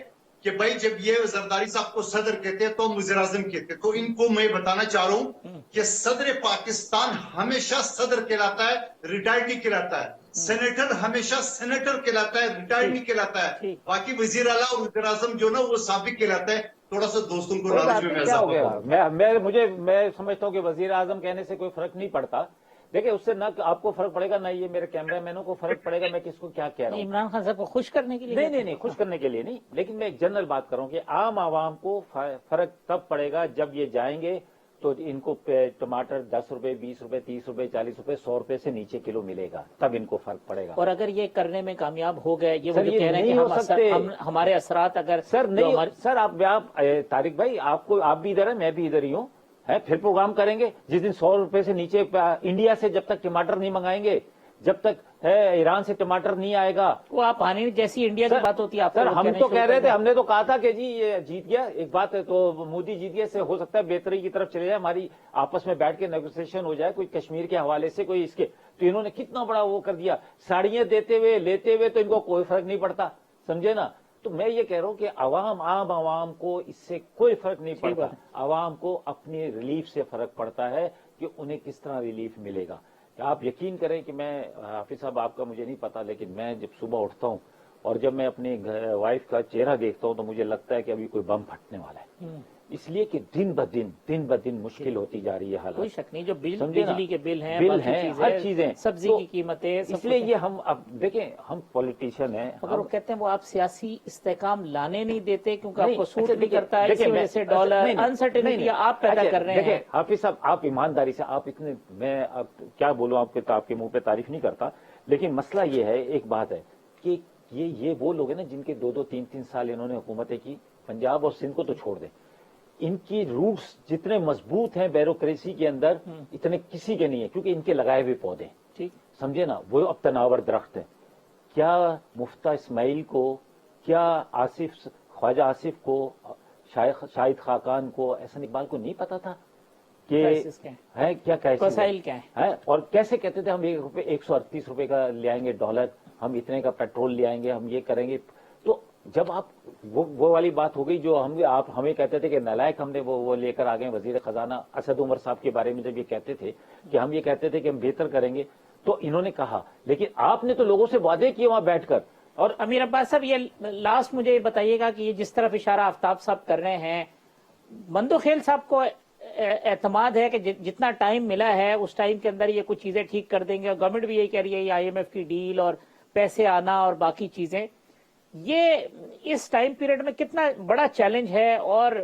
कि भाई जब ये जरदारी साहब को सदर कहते हैं तो हम वज़ीर आज़म कहते हैं, तो इनको मैं बताना चाह रहा हूं कि सदर पाकिस्तान हमेशा सदर कहलाता है, रिटायर्ड नहीं कहलाता है। सेनेटर हमेशा सेनेटर कहलाता है, रिटायर्ड नहीं कहलाता है। बाकी वजीर आला और वज़ीर आज़म जो ना वो साबिक कहलाता है। थोड़ा सा दोस्तों को नॉलेज में क्या हो गया, मैं समझता हूँ कि वजीर आजम कहने से कोई फर्क नहीं पड़ता। देखिए उससे ना आपको फर्क पड़ेगा ना ये मेरे कैमरामैनों को फर्क पड़ेगा, मैं किसको क्या कह रहा हूँ। इमरान खान साहब को खुश करने के लिए नहीं, खुश करने के लिए नहीं, लेकिन मैं एक जनरल बात कर रहा हूँ कि आम आवाम को फर्क तब पड़ेगा जब ये जाएंगे तो इनको टमाटर 10 रुपए, 20 रुपए, 30 रुपए, 40 रुपए, 100 रुपए से नीचे किलो मिलेगा, तब इनको फर्क पड़ेगा। और अगर ये करने में कामयाब हो गए, ये वो जो ये कह रहे हैं कि हमारे असरात अगर सर आप तारिक भाई आप भी इधर है, मैं भी इधर ही हूँ, है फिर प्रोग्राम करेंगे जिस दिन 100 रुपए से नीचे इंडिया से जब तक टमाटर नहीं मंगाएंगे, जब तक है ईरान से टमाटर नहीं आएगा, वो आप पानी जैसी इंडिया की बात होती है। सर हम तो कह रहे थे, हमने तो कहा था कि जी ये जीत गया, एक बात है तो मोदी जीत गया, से हो सकता है बेहतरी की तरफ चले जाए, हमारी आपस में बैठ के नेगोशिएशन हो जाए, कोई कश्मीर के हवाले से कोई इसके, तो इन्होंने कितना बड़ा वो कर दिया, साड़ियां देते हुए लेते हुए तो इनको कोई फर्क नहीं पड़ता, समझे ना। तो मैं ये कह रहा हूं कि आम आवाम को इससे कोई फर्क नहीं पड़ता, आवाम को अपनी रिलीफ से फर्क पड़ता है कि उन्हें किस तरह रिलीफ मिलेगा। आप यकीन करें कि मैं हाफिज साहब आपका मुझे नहीं पता, लेकिन मैं जब सुबह उठता हूं और जब मैं अपनी वाइफ का चेहरा देखता हूं तो मुझे लगता है कि अभी कोई बम फटने वाला है, इसलिए कि दिन ब दिन मुश्किल होती जा रही है हालत। कोई शक नहीं, जो बिजली के बिल हैं, हर चीजें, सब्जी की कीमतें, इसलिए ये हम अब देखें, हम पॉलिटिशियन हैं, अगर वो कहते हैं वो आप सियासी इस्तेकाम लाने नहीं देते क्योंकि आपको सूट नहीं करता है, इसी वजह से डॉलर अनसर्टेनिटी आप पैदा कर रहे हैं। हाफिज साहब आप ईमानदारी से, आप इतने, मैं अब क्या बोलूं, आपके मुंह पे तारीफ नहीं करता, लेकिन मसला ये है, एक बात है कि ये वो लोग हैं ना जिनके 2-2, 3-3 साल इन्होंने हुकूमतें की, पंजाब और सिंध को तो छोड़ दें, इनकी रूट्स जितने मजबूत हैं ब्यूरोक्रेसी के अंदर, इतने किसी के नहीं है, क्योंकि इनके लगाए हुए पौधे, ठीक समझे ना, वो अब तनावर दरख्त हैं। क्या मुफ्ता इस्माइल को, क्या ख्वाजा आसिफ को, शाहिद खाकान को, एहसन इकबाल को नहीं पता था कि है क्या कैसे क्या है, और कैसे कहते थे हम 138 रुपए का ले आएंगे डॉलर, हम इतने का पेट्रोल ले आएंगे, हम ये करेंगे। तो जब आप वो वाली बात हो गई जो आप हमें कहते थे कि नालायक, हमने वो लेकर आ गए वजीर खजाना असद उमर साहब के बारे में, जब ये कहते थे कि हम ये कहते थे कि हम बेहतर करेंगे, तो इन्होंने कहा, लेकिन आपने तो लोगों से वादे किए वहां बैठकर। और अमीर अब्बास साहब, ये लास्ट मुझे ये बताइएगा कि ये जिस तरफ इशारा आफ्ताब साहब कर रहे हैं, मंदोखेल साहब को एतमाद है कि जितना टाइम मिला है उस टाइम के अंदर ये कुछ चीजें ठीक कर देंगे, और गवर्नमेंट भी यही कह रही है, IMF की डील और पैसे आना और बाकी चीजें, ये इस टाइम पीरियड में कितना बड़ा चैलेंज है, और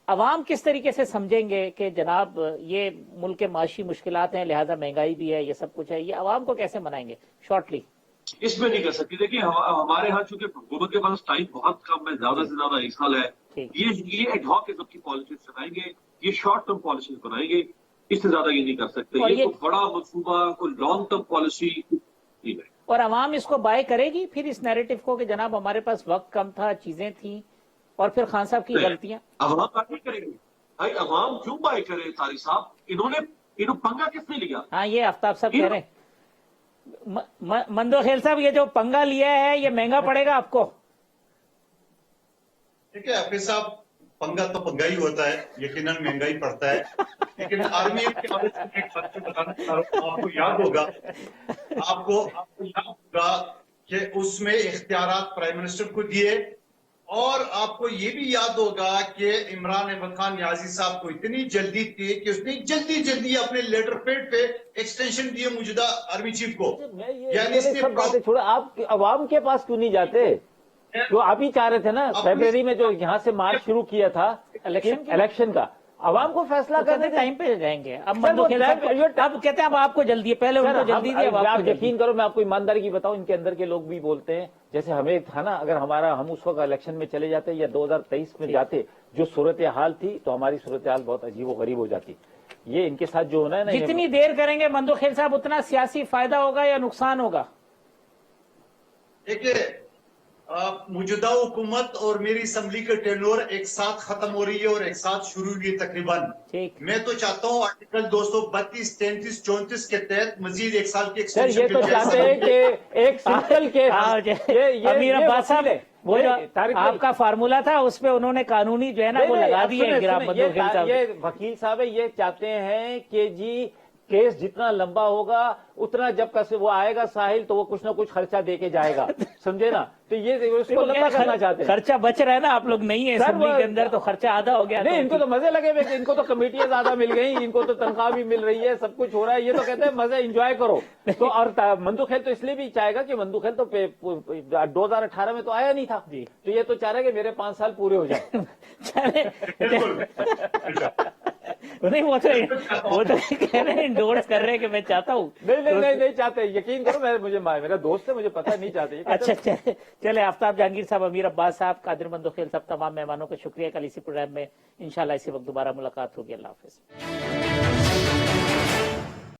अवाम किस तरीके से समझेंगे कि जनाब ये मुल्क के माशी मुश्किलात हैं, लिहाजा महंगाई भी है, ये सब कुछ है, ये अवाम को कैसे मनाएंगे शॉर्टली? इसमें नहीं कर सकती। देखिए हमारे यहाँ चूंकि हुकूमत के पास टाइम बहुत कम है, ज्यादा से ज्यादा 1 साल है, ये एडहॉक किस्म की पॉलिसीज बनाएंगे, ये शॉर्ट टर्म पॉलिसीज बनाएंगे, इससे ज्यादा ये नहीं कर सकते। ये कोई बड़ा मनसूबा, कोई लॉन्ग टर्म पॉलिसी नहीं है। और अवाम इसको बाय करेगी फिर इस नैरेटिव को कि जनाब हमारे पास वक्त कम था, चीजें थी, और फिर खान साहब की गलतियां। अवाम बाय नहीं करेंगे भाई, अवाम क्यों बाय करे तारिक साहब, इन्होंने पंगा किसने लिया? हाँ, ये आफ्ताब साहब कह रहे हैं, मंदोखेल साहब ये जो पंगा लिया है ये महंगा पड़ेगा आपको। ठीक है हाफिज साहब, पंगा तो पंगा ही होता है, यकीनन महंगा ही पड़ता है, लेकिन आर्मी के हवाले से एक बात बताना चाह रहा हूं, आपको याद होगा कि उसमें इख्तियारात प्राइम मिनिस्टर को दिए और आपको ये भी याद होगा कि इमरान अहमद खान नियाजी साहब को इतनी जल्दी थी कि उसने जल्दी जल्दी अपने लेटर पेड पे एक्सटेंशन दिए मौजूदा आर्मी चीफ को। यानी ये सब बातें छोड़ो, आप अवाम के पास क्यों नहीं जाते? जो आप ही चाह रहे थे ना फरवरी में जो यहाँ से मार्च शुरू किया था इलेक्शन का, अवाम को फैसला करने टाइम पे जाएंगे। अब मंदोखेल साहब अब कहते हैं अब आपको जल्दी है, पहले उनको जल्दी थी, अब आप आपको यकीन करो, मैं आपको ईमानदारी की बताऊं, इनके अंदर के लोग भी बोलते हैं जैसे हमें था ना, अगर हम उस वक्त इलेक्शन में चले जाते या 2023 में जाते, जो सूरत हाल थी तो हमारी सूरत हाल बहुत अजीब व गरीब हो जाती। ये इनके साथ जो होना है ना, जितनी देर करेंगे मंदोखेल साहब उतना सियासी फायदा होगा या नुकसान होगा? देखिए, मौजूदा हुकूमत और मेरी असम्बली का टेन्योर एक साथ खत्म हो रही है और एक साथ शुरू हुई है तकरीबन। ठीक। मैं तो चाहता हूँ आर्टिकल 232, 33, 34 के तहत मजीद एक साल की सर एक्सटेंशन। ये तो चाहते हैं कि एक सिंपल केस, ये अमीर अब्बास साहब, वो जो तारिक भाई, आपका फार्मूला था उस पे उन्होंने कानूनी जो है ना वो लगा दी है गिराफ मंदोखेल साहब। ये वकील साहब है, ये चाहते हैं कि जी केस जितना लंबा होगा उतना जब कैसे वो आएगा साहिल तो वो कुछ ना कुछ खर्चा दे के जाएगा, समझे ना? तो ये उसको लंबा करना चाहते हैं। खर्चा बच रहा है ना, आप लोग नहीं है असेंबली के अंदर तो खर्चा आधा हो गया। नहीं, इनको तो मजे लगे हुए, इनको तो कमेटियां ज्यादा मिल गई, इनको तो तनख्वाह भी मिल रही है, सब कुछ हो रहा है, ये तो कहते हैं मजे एंजॉय करो। तो और मंदोखेल तो इसलिए भी चाहेगा कि मंदोखेल तो 2018 में तो आया नहीं था जी, तो ये तो चाह रहा है कि मेरे 5 साल पूरे हो जाए। नहीं वो तो कह रहे हैं, इंडोर्स कर रहे हैं कि मैं चाहता हूँ। नहीं चाहते, यकीन करो, मुझे मेरा दोस्त है, मुझे पता नहीं चाहते। अच्छा चले आफ्ताब जहांगीर साहब, अमीर अब्बास साहब, कादिर मंदोखेल साहब, तमाम मेहमानों का शुक्रिया। कल इसी प्रोग्राम में इंशाल्लाह इसी वक्त दोबारा मुलाकात होगी। अल्लाह हाफिज।